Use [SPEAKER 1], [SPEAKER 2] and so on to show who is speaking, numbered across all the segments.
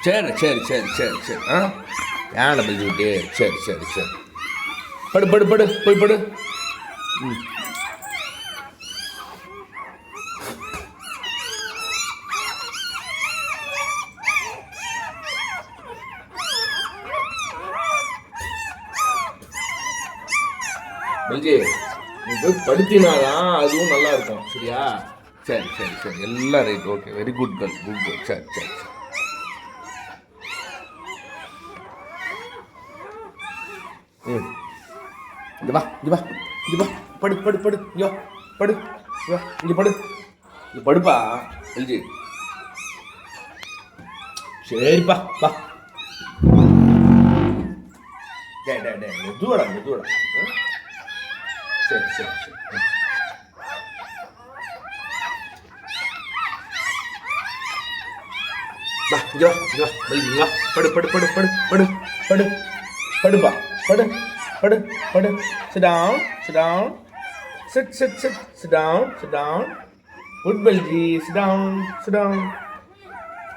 [SPEAKER 1] சரி சரி சரி சரி சரி ஆ யானை பறிச்சுக்கிட்டே சரி சரி சரி படு படு படு போய் படு ம் பல்ஜி நீ போய் படுத்தினாதான் அதுவும் நல்லா இருக்கும் சரியா சரி சரி சரி எல்லாம் right okay very good girl good girl சரி சரி சரி ம் இங்க வா இங்க வா இங்க வா படு படு படு ஐயோ படு ஐயோ இங்க படு இங்க படுப்பா பல்ஜி சரிப்பா வா டே டே டே மெதுவாடா மெதுவாடா சரி சரி சரி வா இங்க வா இங்க வா பல்ஜி இங்க வா படு படு படு படு படு படு படுப்பா படு படு படு sit down sit down sit sit sit sit down sit down good bulge sit down sit down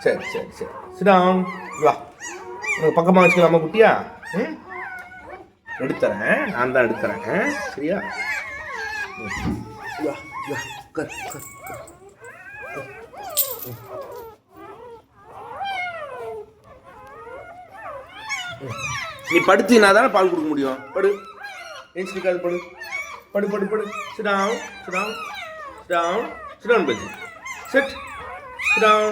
[SPEAKER 1] சரி சரி சரி sit down வா உனக்கு பக்கமாக வச்சுக்கலாமா குட்டியா ம் எடுத்துறேன் நான் தான் எடுத்துறேன் சரியா வா வா உட்கார் உட்கார் நீ படுத்தினா தானே பால் கொடுக்க முடியும் படு ஏஞ்சிக்காது படு படு படு படு sit down sit down sit down sit down bulge sit sit down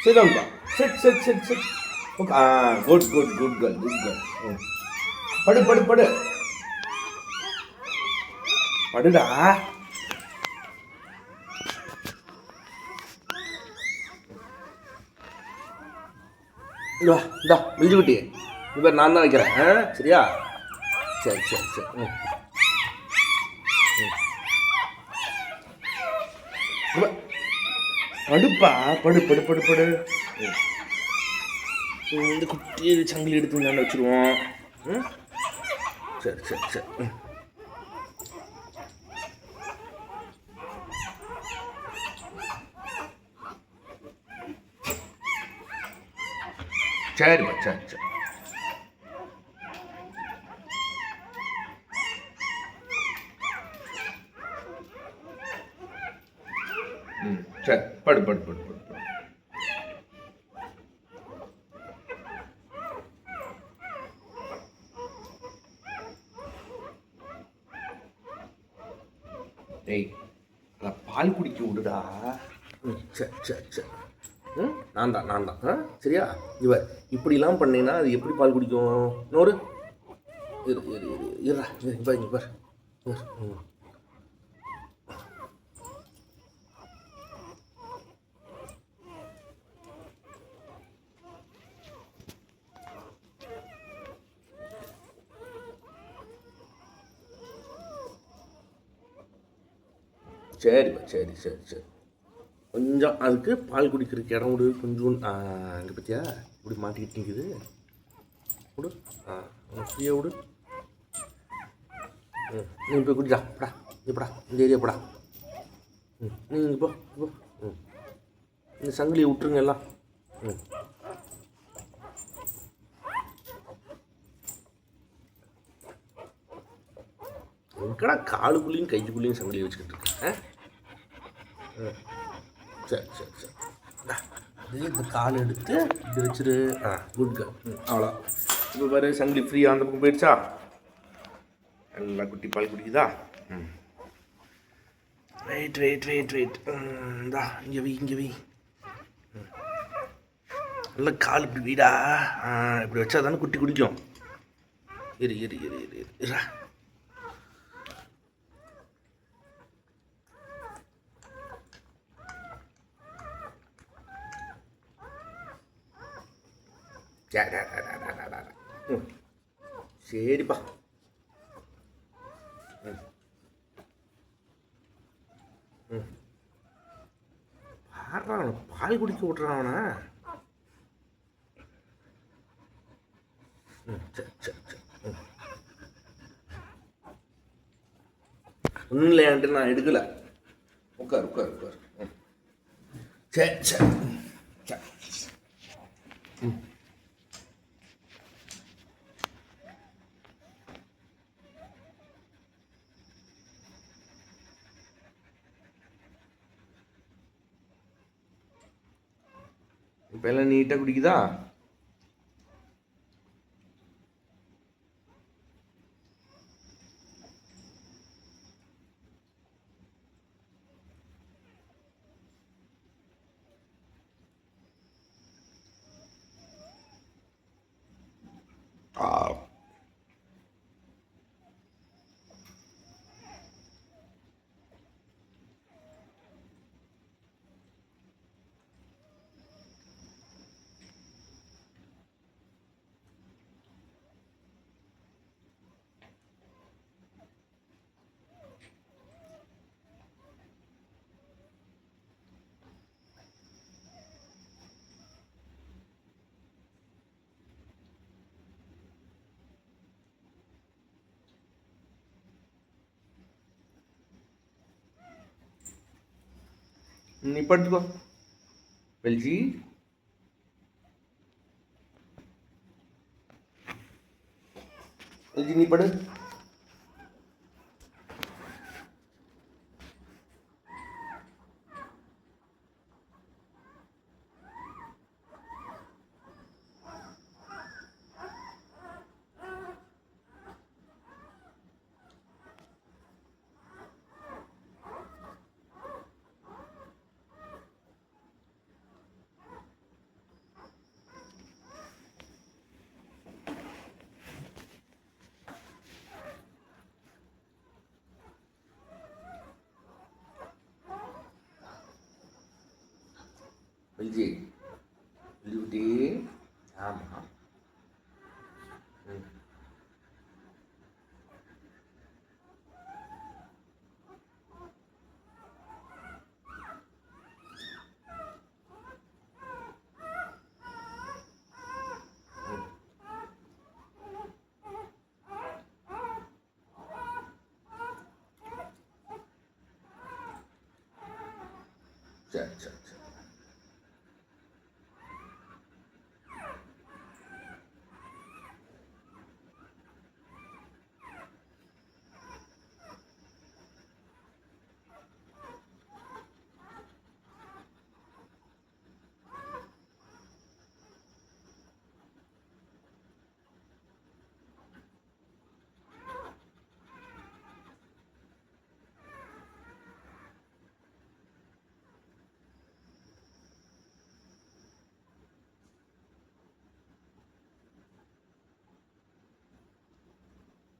[SPEAKER 1] sit down பா sit sit sit sit okay good good good girl good girl படு படு படு படுடா இந்தா இந்தா மில்ஜி குட்டி இப்போ நான் தான் வைக்கிறேன் சரியா சரி சரி சரி ம் படுப்பா படு படு படு படு இந்த குட்டி சங்கிலி எடுத்து நான் வச்சுருவோம் ம் சரி சரி சரி ம் சரிப்பா சரி சரி ம் சரி படு படு படு படு படு டேய் நான் பால் குடிக்க விடுடா ம் சரி சரி சரி ம் நான் தான் சரியா இவர் இப்படிலாம் பண்ணீங்கன்னா அது எப்படி பால் குடிக்கும் நோரு இரு இரு இரு இருடா இங்கே இங்கே பார் ம் சரிப்பா சரி சரி சரி கொஞ்சம் அதுக்கு பால் குடிக்கிறதுக்கு இடம் விடு கொஞ்சம் அங்கே பற்றியா இப்படி மாட்டிக்கிட்டு நிற்குது விடு ஃப்ரீயாக விடு ம் நீ போய் குடிச்சா படா இப்படா இந்த ஏரியா படா ம் நீங்கள் இப்போ இப்போ ம் இந்த சங்கிலியை விட்டுருங்க எல்லாம் ம் எங்கடா காலுக்குள்ளேயும் கைக்குள்ளேயும் சங்கிலியை வச்சுக்கிட்டு இருக்கேன் சரி சரி சரி இந்த கால் எடுத்து இப்படி வச்சுரு குட் கேர்ள் அவ்வளோ இப்போ பாரு சங்கிலி ஃப்ரீயாக அந்த பக்கம் போயிடுச்சா நல்லா குட்டி பால் குடிக்குதா ம் வெயிட் வெயிட் வெயிட் வெயிட் இந்தா இங்கே வை இங்கே வை நல்லா கால் இப்படி வீடா இப்படி வச்சா தானே குட்டி குடிக்கும் இரு இரு இரு இரு இரா சரிப்பா ம் ம் பாடுறான் பால் குடிக்க விட்றான் அவனை ம் சரி சரி சரி ம் ஒன்றும் இல்லையான்ட்டு நான் எடுக்கலை உட்கார் உட்கார் உட்கார் ம் சரி சரி சரி இப்போ எல்லாம் நீட்டாக குடிக்குதா? நீ படுத்துக்கோ வெல்ஜி. வெல்ஜி நீ படு. வெல்ஜி வெல்ஜி குட்டி. ஆமாம். சரி சரி சரி.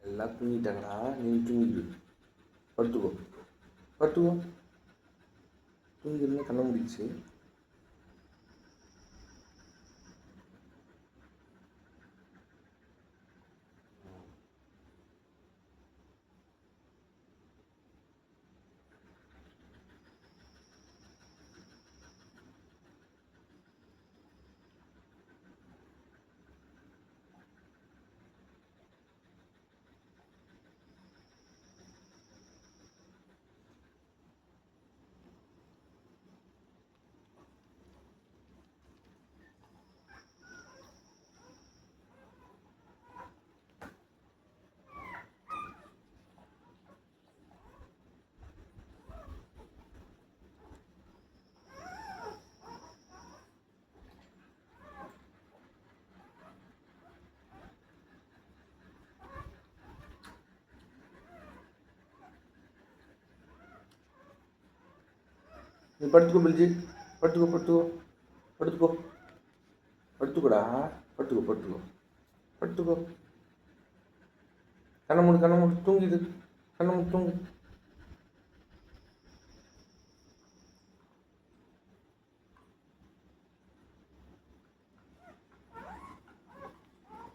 [SPEAKER 1] எல்லாம் தூங்கிட்டாங்கடா, நீ தூங்கிடு. படுத்துக்கோ படுத்துக்கோ. தூங்கிருந்தா கண்ண முடிச்சு. நீ படுத்துக்கோ பில்ஜி. படுத்துக்கோ படுத்துக்கோ படுத்துக்கோ படுத்துக்கோடா. படுத்துக்கோ படுத்துக்கோ படுத்துக்கோ. கண்ணை மூடு தூங்கிது. கண்ணை மூடு தூங்கு.